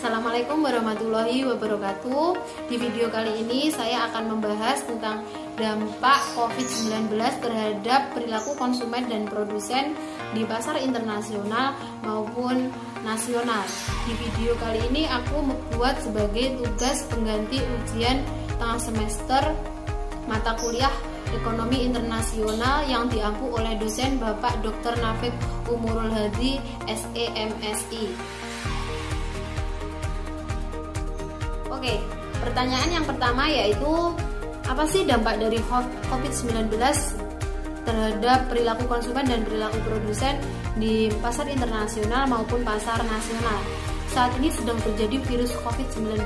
Assalamualaikum warahmatullahi wabarakatuh. Di video kali ini saya akan membahas tentang dampak COVID-19 terhadap perilaku konsumen dan produsen di pasar internasional maupun nasional. Di video kali ini aku membuat sebagai tugas pengganti ujian tengah semester mata kuliah Ekonomi Internasional yang diampu oleh dosen Bapak Dr. Nafib Umurul Hadi, SEMSI. Oke, pertanyaan yang pertama yaitu apa sih dampak dari COVID-19 terhadap perilaku konsumen dan perilaku produsen di pasar internasional maupun pasar nasional. Saat ini sedang terjadi virus COVID-19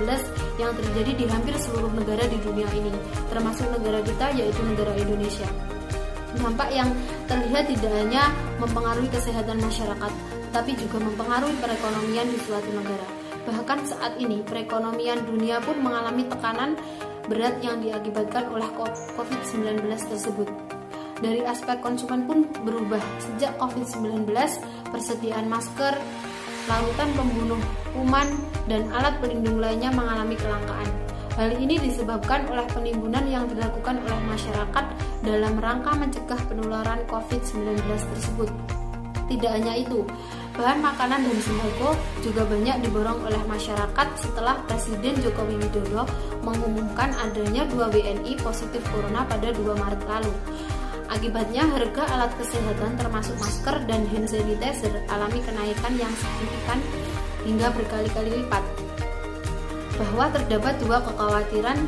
yang terjadi di hampir seluruh negara di dunia ini, termasuk negara kita yaitu negara Indonesia. Dampak yang terlihat tidak hanya mempengaruhi kesehatan masyarakat, tetapi juga mempengaruhi perekonomian di suatu negara. Bahkan saat ini perekonomian dunia pun mengalami tekanan berat yang diakibatkan oleh COVID-19 tersebut. Dari aspek konsumen pun berubah. Sejak COVID-19, persediaan masker, larutan pembunuh kuman, dan alat pelindung lainnya mengalami kelangkaan. Hal ini disebabkan oleh penimbunan yang dilakukan oleh masyarakat dalam rangka mencegah penularan COVID-19 tersebut. Tidak hanya itu, bahan makanan dan sembako juga banyak diborong oleh masyarakat setelah Presiden Joko Widodo mengumumkan adanya 2 WNI positif corona pada 2 Maret lalu. Akibatnya harga alat kesehatan termasuk masker dan hand sanitizer alami kenaikan yang signifikan hingga berkali-kali lipat. Bahwa terdapat 2 kekhawatiran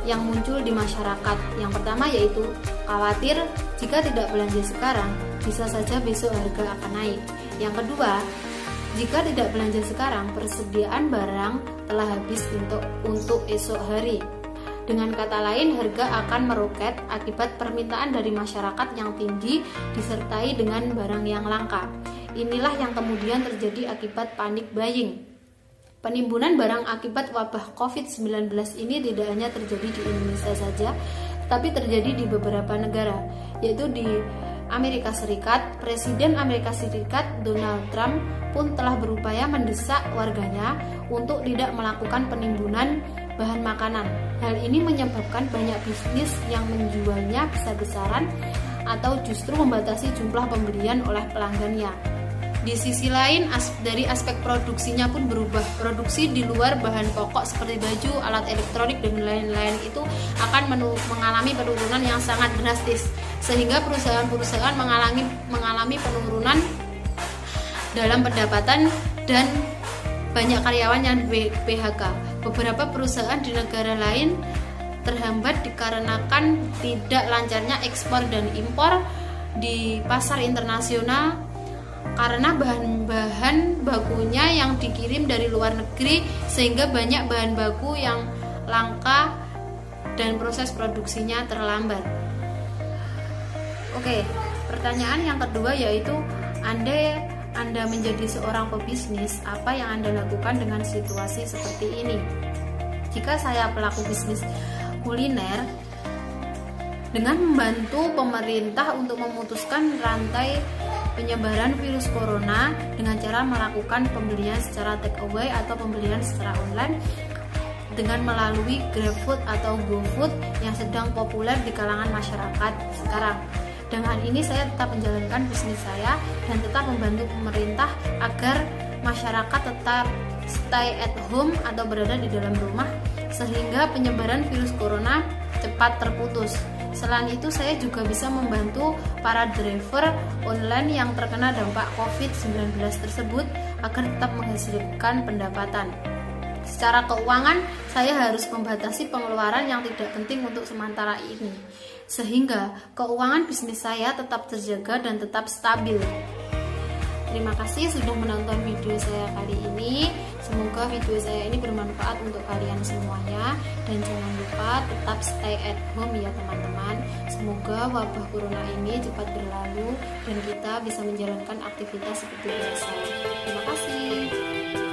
yang muncul di masyarakat. Yang pertama yaitu khawatir jika tidak belanja sekarang, bisa saja besok harga akan naik. Yang kedua, jika tidak belanja sekarang, persediaan barang telah habis untuk esok hari. Dengan kata lain, harga akan meroket akibat permintaan dari masyarakat yang tinggi disertai dengan barang yang langka. Inilah yang kemudian terjadi akibat panic buying. Penimbunan barang akibat wabah COVID-19 ini tidak hanya terjadi di Indonesia saja, tetapi terjadi di beberapa negara, yaitu di Amerika Serikat. Presiden Amerika Serikat Donald Trump pun telah berupaya mendesak warganya untuk tidak melakukan penimbunan bahan makanan. Hal ini menyebabkan banyak bisnis yang menjualnya besar-besaran atau justru membatasi jumlah pembelian oleh pelanggannya. Di sisi lain, dari aspek produksinya pun berubah. Produksi di luar bahan pokok seperti baju, alat elektronik, dan lain-lain itu akan mengalami penurunan yang sangat drastis, sehingga perusahaan-perusahaan mengalami penurunan dalam pendapatan dan banyak karyawan yang PHK. Beberapa perusahaan di negara lain terhambat dikarenakan tidak lancarnya ekspor dan impor di pasar internasional karena bahan-bahan bakunya yang dikirim dari luar negeri, sehingga banyak bahan baku yang langka dan proses produksinya terlambat. Oke, pertanyaan yang kedua yaitu Anda menjadi seorang pebisnis, apa yang Anda lakukan dengan situasi seperti ini? Jika saya pelaku bisnis kuliner, dengan membantu pemerintah untuk memutuskan rantai penyebaran virus corona dengan cara melakukan pembelian secara take away atau pembelian secara online dengan melalui GrabFood atau GoFood yang sedang populer di kalangan masyarakat sekarang. Dengan ini saya tetap menjalankan bisnis saya dan tetap membantu pemerintah agar masyarakat tetap stay at home atau berada di dalam rumah sehingga penyebaran virus corona cepat terputus. Selain itu, saya juga bisa membantu para driver online yang terkena dampak COVID-19 tersebut agar tetap menghasilkan pendapatan. Secara keuangan, saya harus membatasi pengeluaran yang tidak penting untuk sementara ini, sehingga keuangan bisnis saya tetap terjaga dan tetap stabil. Terima kasih sudah menonton video saya kali ini. Semoga video saya ini bermanfaat untuk kalian semuanya. Dan jangan lupa tetap stay at home ya teman-teman. Semoga wabah corona ini cepat berlalu dan kita bisa menjalankan aktivitas seperti biasa. Terima kasih.